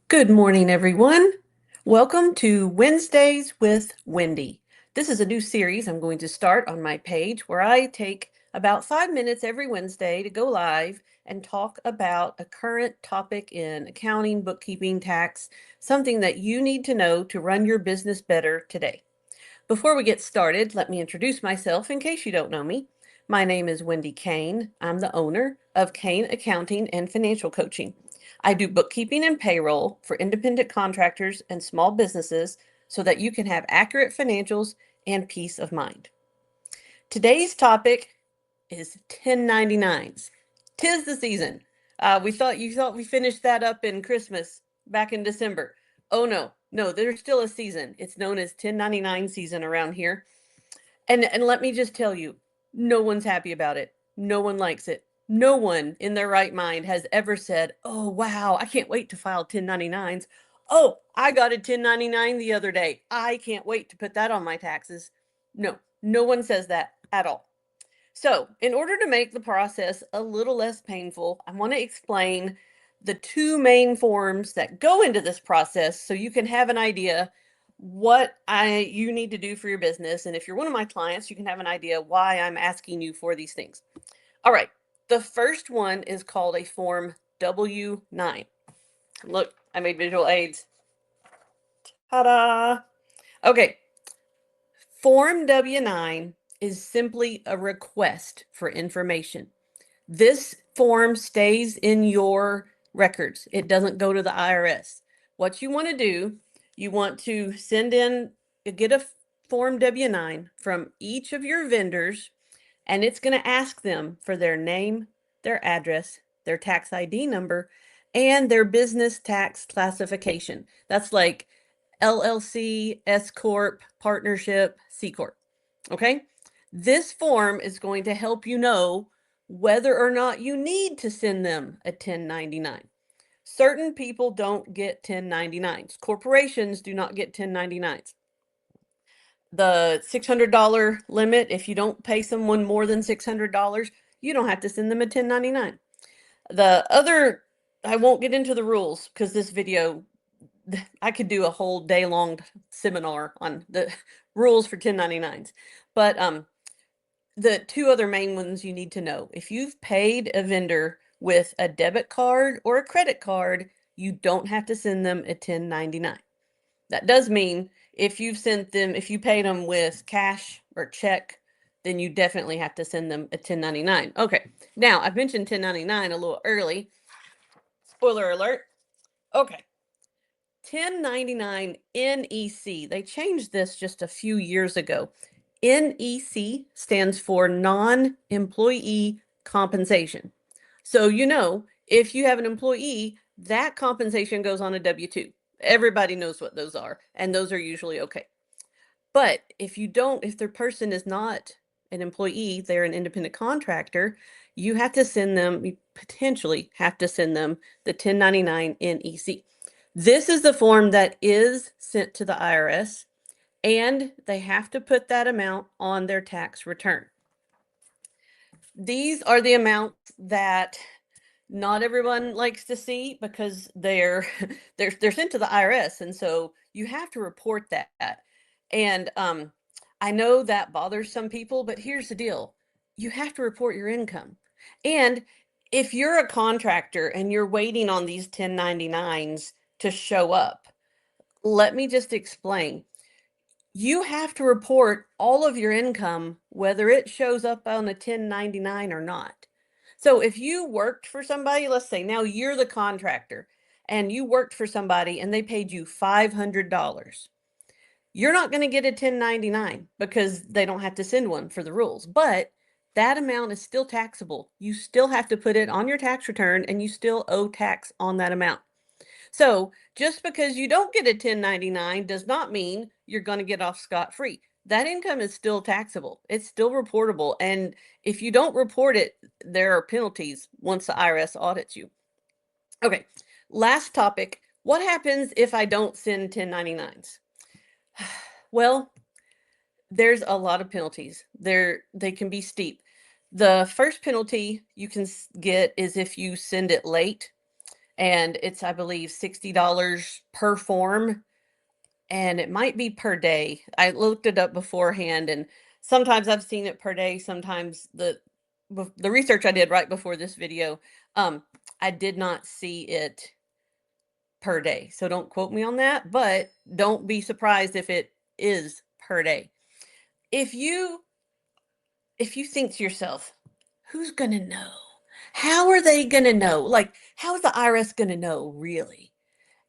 Good morning, everyone. Welcome to Wednesdays with Wendy. This is a new series I'm going to start on my page where I take about 5 minutes every Wednesday to go live and talk about a current topic in accounting, bookkeeping, tax, something that you need to know to run your business better today. Before we get started, let me introduce myself in case you don't know me. My name is Wendy Kane. I'm the owner of Kane Accounting and Financial Coaching. I do bookkeeping and payroll for independent contractors and small businesses so that you can have accurate financials and peace of mind. Today's topic is 1099s. Tis the season. You thought we finished that up in Christmas back in December. Oh no, there's still a season. It's known as 1099 season around here. And let me just tell you, no one's happy about it. No one likes it. No one in their right mind has ever said, "Oh, wow, I can't wait to file 1099s. Oh, I got a 1099 the other day. I can't wait to put that on my taxes." No one says that at all. So, in order to make the process a little less painful, I want to explain the two main forms that go into this process so you can have an idea what you need to do for your business. And if you're one of my clients, you can have an idea why I'm asking you for these things. All right. The first one is called a Form W-9. Look, I made visual aids. Ta-da! Okay. Form W-9 is simply a request for information. This form stays in your records. It doesn't go to the IRS. What you want to do, you want to get a Form W-9 from each of your vendors, and it's going to ask them for their name, their address, their tax ID number, and their business tax classification. That's like LLC, S Corp, partnership, C Corp. Okay? This form is going to help you know whether or not you need to send them a 1099. Certain people don't get 1099s. Corporations do not get 1099s. The $600 limit, if you don't pay someone more than $600, you don't have to send them a 1099. I won't get into the rules because this video, I could do a whole day long seminar on the rules for 1099s. But the two other main ones you need to know. If you've paid a vendor with a debit card or a credit card, you don't have to send them a 1099. That does mean if you paid them with cash or check, then you definitely have to send them a 1099. Okay, now I've mentioned 1099 a little early. Spoiler alert. Okay, 1099 NEC. They changed this just a few years ago. NEC stands for non-employee compensation. So, if you have an employee, that compensation goes on a W-2. Everybody knows what those are, and those are usually okay. But if their person is not an employee, they're an independent contractor, you potentially have to send them the 1099 NEC. This is the form that is sent to the IRS, and they have to put that amount on their tax return. These are the amounts that not everyone likes to see because they're they're sent to the IRS, and so you have to report that. And I know that bothers some people, but here's the deal. You have to report your income. And if you're a contractor and you're waiting on these 1099s to show up, let me just explain. You have to report all of your income, whether it shows up on a 1099 or not. So if you worked for somebody, let's say now you're the contractor and you worked for somebody and they paid you $500. You're not going to get a 1099 because they don't have to send one for the rules, but that amount is still taxable. You still have to put it on your tax return and you still owe tax on that amount. So just because you don't get a 1099 does not mean you're going to get off scot-free. That income is still taxable. It's still reportable. And if you don't report it, there are penalties once the IRS audits you. Okay, last topic. What happens if I don't send 1099s? Well, there's a lot of penalties. They can be steep. The first penalty you can get is if you send it late. and it's, I believe, $60 per form, and it might be per day. I looked it up beforehand, and sometimes I've seen it per day. Sometimes the research I did right before this video, I did not see it per day. So don't quote me on that, but don't be surprised if it is per day. If you think to yourself, who's going to know? How are they going to know? Like, how is the IRS going to know really?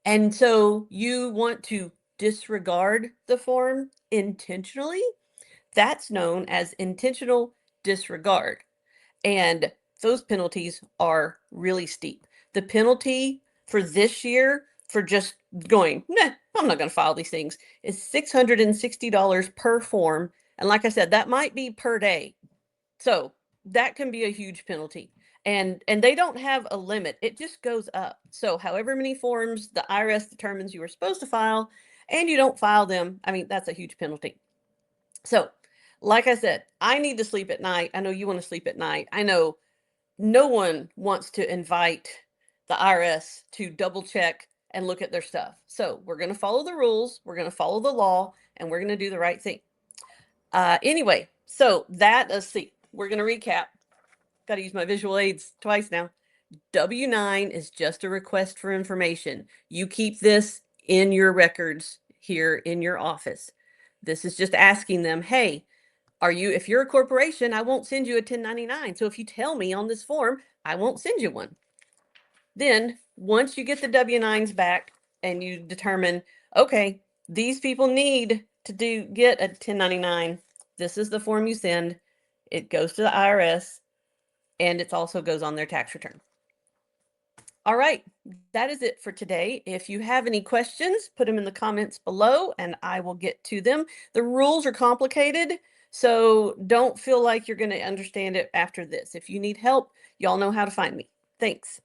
And so you want to disregard the form intentionally. That's known as intentional disregard. And those penalties are really steep. The penalty for this year for just going, nah, I'm not going to file these things, is $660 per form. And like I said, that might be per day. So that can be a huge penalty. And they don't have a limit. It just goes up. So however many forms the IRS determines you are supposed to file and you don't file them, I mean, that's a huge penalty. So, like I said, I need to sleep at night. I know you want to sleep at night. I know no one wants to invite the IRS to double check and look at their stuff. So, we're going to follow the rules, we're going to follow the law, and we're going to do the right thing. Anyway, so let's see. We're going to recap. Got to use my visual aids twice now. W-9 is just a request for information. You keep this in your records here in your office. This is just asking them, hey, if you're a corporation, I won't send you a 1099. So if you tell me on this form, I won't send you one. Then once you get the W-9s back and you determine, okay, these people need to get a 1099, this is the form you send. It goes to the IRS and it also goes on their tax return. All right, that is it for today. If you have any questions, put them in the comments below and I will get to them. The rules are complicated, so don't feel like you're going to understand it after this. If you need help, y'all know how to find me. Thanks.